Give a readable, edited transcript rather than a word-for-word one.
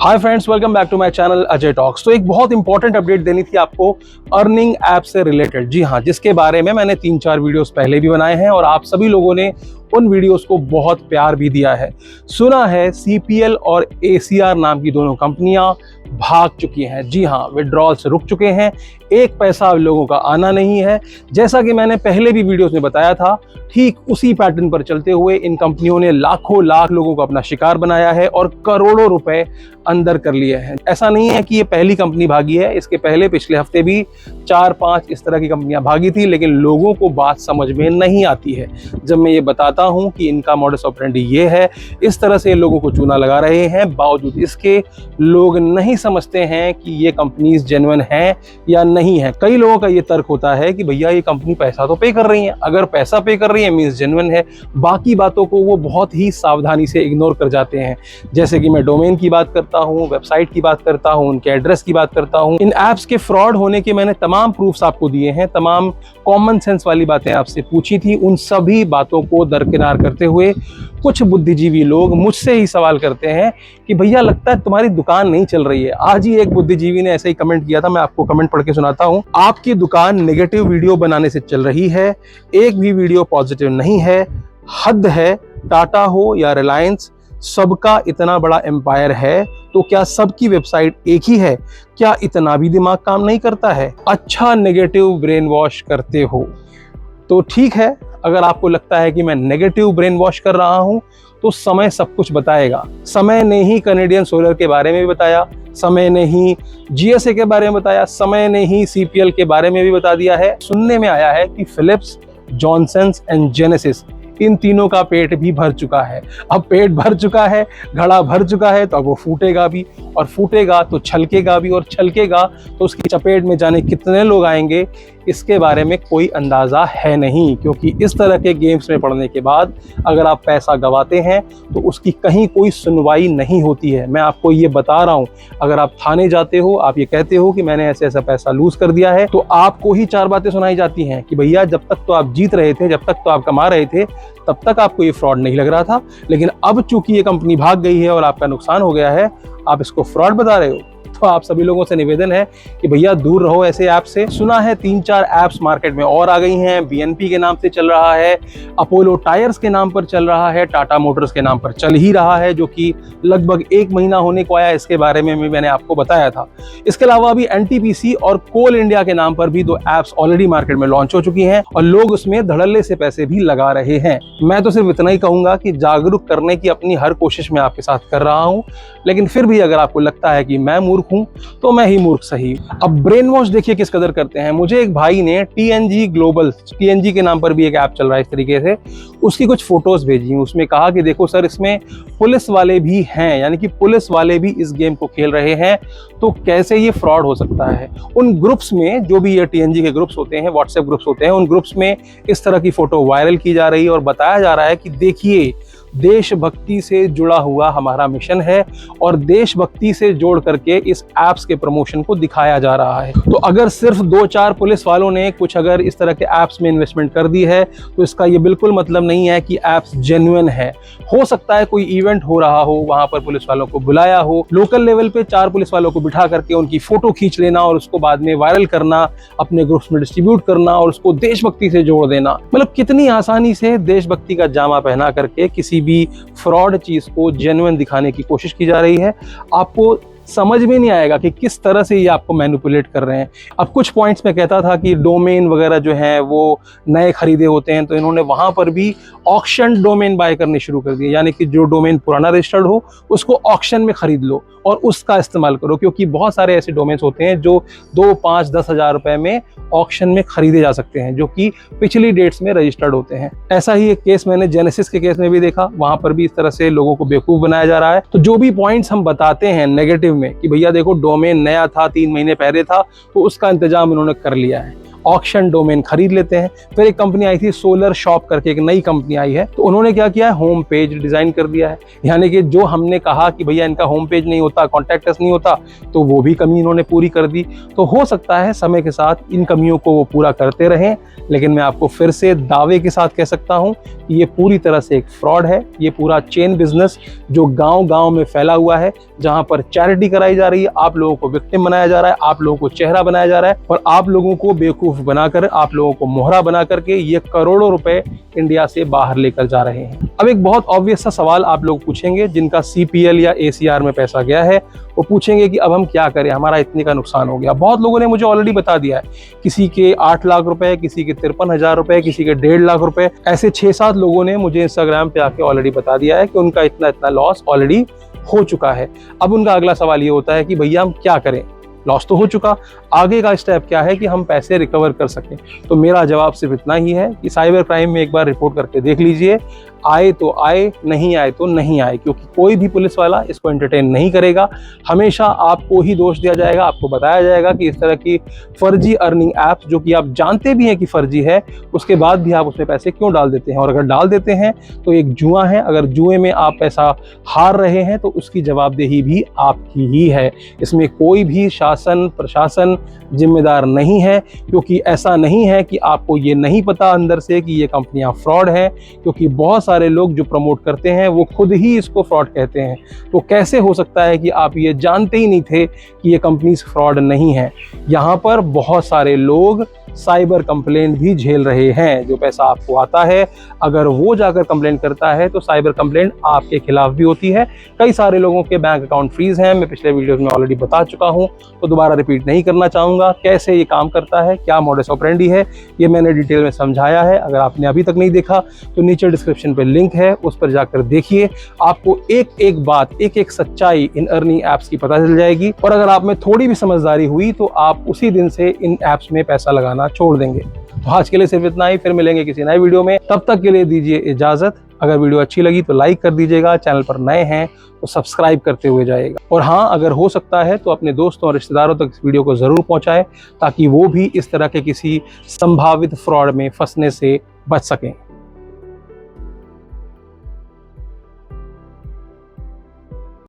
Hi friends, welcome back to my channel Ajay talks. तो एक बहुत इंपॉर्टेंट अपडेट देनी थी आपको अर्निंग ऐप से रिलेटेड। जी हाँ, जिसके बारे में मैंने 3-4 वीडियोस पहले भी बनाए हैं और आप सभी लोगों ने उन वीडियोस को बहुत प्यार भी दिया है। सुना है CPL और ACR नाम की दोनों कंपनियां भाग चुकी हैं। जी हाँ, विड्रॉल से रुक चुके हैं, एक पैसा अब लोगों का आना नहीं है। जैसा कि मैंने पहले भी वीडियोस में बताया था, ठीक उसी पैटर्न पर चलते हुए इन कंपनियों ने लाखों लाख लोगों को अपना शिकार बनाया है और करोड़ों रुपए अंदर कर लिए हैं। ऐसा नहीं है कि ये पहली कंपनी भागी है, इसके पहले पिछले हफ्ते भी 4-5 इस तरह की कंपनियां भागी थी, लेकिन लोगों को बात समझ में नहीं आती है। जब मैं ये बताता हूं कि इनका मॉडस ऑपरेंडी ये है, इस तरह से लोगों को चूना लगा रहे हैं, बावजूद इसके लोग नहीं समझते हैं कि ये कंपनीज जेन्युइन हैं या नहीं है। कई लोगों का ये तर्क होता है कि भैया ये कंपनी पैसा तो पे कर रही है, अगर पैसा पे कर रही है मींस जेन्युइन है। बाकी बातों को वो बहुत ही सावधानी से इग्नोर कर जाते हैं। जैसे कि मैं डोमेन की बात करता हूँ, वेबसाइट की बात करता हूँ, उनके एड्रेस की बात करता हूँ। इन ऐप्स के फ्रॉड होने के मैंने तमाम प्रूफ्स आपको दिए हैं, तमाम कॉमन सेंस वाली बातें आपसे पूछी थी। उन सभी बातों को दरकिनार करते हुए कुछ बुद्धिजीवी लोग मुझसे ही सवाल करते हैं कि भैया लगता है तुम्हारी दुकान नहीं चल रही है। आज ही एक बुद्धिजीवी ने ऐसे ही कमेंट किया था, मैं आपको कमेंट पढ़ के सुनाता हूं। आपकी दुकान नेगेटिव वीडियो बनाने से चल रही है, एक भी वीडियो पॉजिटिव नहीं है। हद है, टाटा हो या रिलायंस, सबका इतना बड़ा एम्पायर है, तो क्या सबकी वेबसाइट एक ही है? क्या इतना भी दिमाग काम नहीं करता है? अच्छा नेगेटिव ब्रेन वॉश करते हो तो ठीक है। अगर आपको लगता है कि मैं नेगेटिव ब्रेन वॉश कर रहा हूं तो समय सब कुछ बताएगा। समय ने ही कैनेडियन सोलर के बारे में भी बताया, समय ने ही GSA के बारे में बताया, समय ने ही CPL के बारे में भी बता दिया है। सुनने में आया है कि फिलिप्स, जॉनसन्स एंड जेनेसिस, इन तीनों का पेट भी भर चुका है। अब पेट भर चुका है, घड़ा भर चुका है, तो अब वो फूटेगा भी, और फूटेगा तो छलकेगा भी, और छलकेगा तो उसकी चपेट में जाने कितने लोग आएंगे इसके बारे में कोई अंदाज़ा है नहीं। क्योंकि इस तरह के गेम्स में पड़ने के बाद अगर आप पैसा गंवाते हैं तो उसकी कहीं कोई सुनवाई नहीं होती है। मैं आपको ये बता रहा हूँ, अगर आप थाने जाते हो, आप ये कहते हो कि मैंने ऐसे ऐसा पैसा लूज कर दिया है, तो आपको ही 4 बातें सुनाई जाती हैं कि भैया जब तक तो आप जीत रहे थे, जब तक तो आप कमा रहे थे, तब तक आपको ये फ्रॉड नहीं लग रहा था, लेकिन अब चूंकि ये कंपनी भाग गई है और आपका नुकसान हो गया है, आप इसको फ्रॉड बता रहे हो। तो आप सभी लोगों से निवेदन है कि भैया दूर रहो ऐसे ऐप से। सुना है 3-4 ऐप्स मार्केट में और आ गई हैं। BNP के नाम से चल रहा है, अपोलो टायर्स के नाम पर चल रहा है, टाटा मोटर्स के नाम पर चल ही रहा है, जो कि लगभग 1 महीना होने को आया। इसके बारे में भी मैंने आपको बताया था। इसके अलावा अभी NTPC और कोल इंडिया के नाम पर भी 2 ऐप्स ऑलरेडी मार्केट में लॉन्च हो चुकी हैं और लोग उसमें धड़ल्ले से पैसे भी लगा रहे हैं। मैं तो सिर्फ इतना ही कहूंगा कि जागरूक करने की अपनी हर कोशिश मैं आपके साथ कर रहा हूं, लेकिन फिर भी अगर आपको लगता है कि मैं मूर्ख हूं तो मैं ही मूर्ख सही। अब ब्रेन वॉश देखिए किस कदर करते हैं। मुझे एक भाई ने TNG ग्लोबल, TNG के नाम पर भी एक ऐप चल रहा है इस तरीके से, उसकी कुछ फोटोज भेजी। उसमें कहा कि देखो सर, इसमें पुलिस वाले भी हैं, यानी कि पुलिस वाले भी इस गेम को खेल रहे हैं, तो कैसे ये फ्रॉड हो सकता है। उन ग्रुप्स में, जो भी ये TNG के ग्रुप्स होते हैं, व्हाट्सएप ग्रुप्स होते हैं, उन ग्रुप्स में इस तरह की फोटो वायरल की जा रही है और बताया जा रहा है कि देखिए देशभक्ति से जुड़ा हुआ हमारा मिशन है और देशभक्ति से जोड़ करके इस ऐप्स के प्रमोशन को दिखाया जा रहा है। तो अगर सिर्फ 2-4 पुलिस वालों ने कुछ अगर इस तरह के ऐप्स में इन्वेस्टमेंट कर दी है, तो इसका ये बिल्कुल मतलब नहीं है कि ऐप्स जेन्युइन है। हो सकता है कोई इवेंट हो रहा हो, वहां पर पुलिस वालों को बुलाया हो, लोकल लेवल पे 4 पुलिस वालों को बिठा करके उनकी फोटो खींच लेना और उसको बाद में वायरल करना, अपने ग्रुप्स में डिस्ट्रीब्यूट करना और उसको देशभक्ति से जोड़ देना। मतलब कितनी आसानी से देशभक्ति का जामा पहना करके किसी भी फ्रॉड चीज को जेन्युइन दिखाने की कोशिश की जा रही है। आपको समझ में नहीं आएगा कि किस तरह से ये आपको मैनिपुलेट कर रहे हैं। अब कुछ पॉइंट्स में कहता था कि डोमेन वगैरह जो है वो नए खरीदे होते हैं, तो इन्होंने वहां पर भी ऑक्शन डोमेन बाय करने शुरू कर दिए, यानी कि जो डोमेन पुराना रजिस्टर्ड हो उसको ऑक्शन में खरीद लो और उसका इस्तेमाल करो। क्योंकि बहुत सारे ऐसे डोमेन्स होते हैं जो 2, 5, 10 हज़ार रुपए में ऑक्शन में खरीदे जा सकते हैं, जो कि पिछली डेट्स में रजिस्टर्ड होते हैं। ऐसा ही एक केस मैंने जेनेसिस के केस में भी देखा, वहां पर भी इस तरह से लोगों को बेवकूफ बनाया जा रहा है। तो जो भी पॉइंट्स हम बताते हैं नेगेटिव में कि भैया देखो डोमेन नया था, 3 महीने पहले था, तो उसका इंतजाम उन्होंने कर लिया है। ऑक्शन डोमेन खरीद लेते हैं। फिर एक कंपनी आई थी सोलर शॉप करके, एक नई कंपनी आई है, तो उन्होंने क्या किया है, होम पेज डिजाइन कर दिया है। यानी कि जो हमने कहा कि भैया इनका होम पेज नहीं होता, कॉन्टैक्ट अस नहीं होता, तो वो भी कमी इन्होंने पूरी कर दी। तो हो सकता है समय के साथ इन कमियों को वो पूरा करते रहें, लेकिन मैं आपको फिर से दावे के साथ कह सकता हूं कि ये पूरी तरह से एक फ्रॉड है। ये पूरा चेन बिजनेस जो गांव-गांव में फैला हुआ है, जहां पर चैरिटी कराई जा रही है, आप लोगों को विक्टिम बनाया जा रहा है, आप लोगों को चेहरा बनाया जा रहा है और आप लोगों को बेवकूफ बनाकर, आप लोगों को मोहरा बना करके ये करोड़ों रुपए इंडिया से बाहर लेकर जा रहे हैं। अब एक बहुत ऑब्वियस सा सवाल आप लोग पूछेंगे, जिनका CPL या ACR में पैसा गया है, वो पूछेंगे कि अब हम क्या करें, हमारा इतने का नुकसान हो गया। बहुत लोगों ने मुझे ऑलरेडी बता दिया है, किसी के 8 लाख रुपए, किसी के 53,000 रुपए, किसी के 1.5 लाख रुपए। ऐसे 6-7 लोगों ने मुझे इंस्टाग्राम पे आके ऑलरेडी बता दिया है कि उनका इतना इतना लॉस ऑलरेडी हो चुका है। अब उनका अगला सवाल ये होता है कि भैया हम क्या करें, लॉस तो हो चुका, आगे का स्टेप क्या है कि हम पैसे रिकवर कर सकें। तो मेरा जवाब सिर्फ इतना ही है कि साइबर क्राइम में एक बार रिपोर्ट करके देख लीजिए, आए तो आए, नहीं आए तो नहीं आए, क्योंकि कोई भी पुलिस वाला इसको एंटरटेन नहीं करेगा। हमेशा आपको ही दोष दिया जाएगा, आपको बताया जाएगा कि इस तरह की फर्जी अर्निंग ऐप्स, जो कि आप जानते भी हैं कि फर्जी है, उसके बाद भी आप उसमें पैसे क्यों डाल देते हैं। और अगर डाल देते हैं तो एक जुआ है, अगर जुए में आप पैसा हार रहे हैं तो उसकी जवाबदेही भी आपकी ही है। इसमें कोई भी शासन प्रशासन जिम्मेदार नहीं है, क्योंकि ऐसा नहीं है कि आपको ये नहीं पता अंदर से कि ये कंपनियां फ्रॉड हैं, क्योंकि बहुत सारे लोग जो प्रमोट करते हैं वो खुद ही इसको फ्रॉड कहते हैं। तो कैसे हो सकता है कि आप ये जानते ही नहीं थे कि ये कंपनीज फ्रॉड नहीं है। यहाँ पर बहुत सारे लोग साइबर कंप्लेंट भी झेल रहे हैं। जो पैसा आपको आता है, अगर वो जाकर कंप्लेंट करता है तो साइबर कंप्लेंट आपके खिलाफ भी होती है। कई सारे लोगों के बैंक अकाउंट फ्रीज हैं, मैं पिछले वीडियोस में ऑलरेडी बता चुका हूं, तो दोबारा रिपीट नहीं करना चाहूँगा। कैसे ये काम करता है, क्या मॉडस ऑपरेंडी है, ये मैंने डिटेल में समझाया है। अगर आपने अभी तक नहीं देखा तो नीचे डिस्क्रिप्शन पे लिंक है, उस पर जाकर देखिए। आपको एक एक बात, एक एक सच्चाई इन अर्निंग ऐप्स की पता चल जाएगी, और अगर आप में थोड़ी भी समझदारी हुई तो आप उसी दिन से इन ऐप्स में पैसा लगाना छोड़ देंगे। तो आज के लिए सिर्फ इतना ही, फिर मिलेंगे किसी नए वीडियो में। तब तक के लिए दीजिए इजाजत। अगर वीडियो अच्छी लगी तो लाइक कर दीजिएगा, चैनल पर नए हैं तो सब्सक्राइब करते हुए जाइएगा। और हाँ, अगर हो सकता है तो अपने दोस्तों और रिश्तेदारों तक इस वीडियो को जरूर पहुंचाएं, ताकि वो भी इस तरह के किसी संभावित फ्रॉड में फंसने से बच सकें।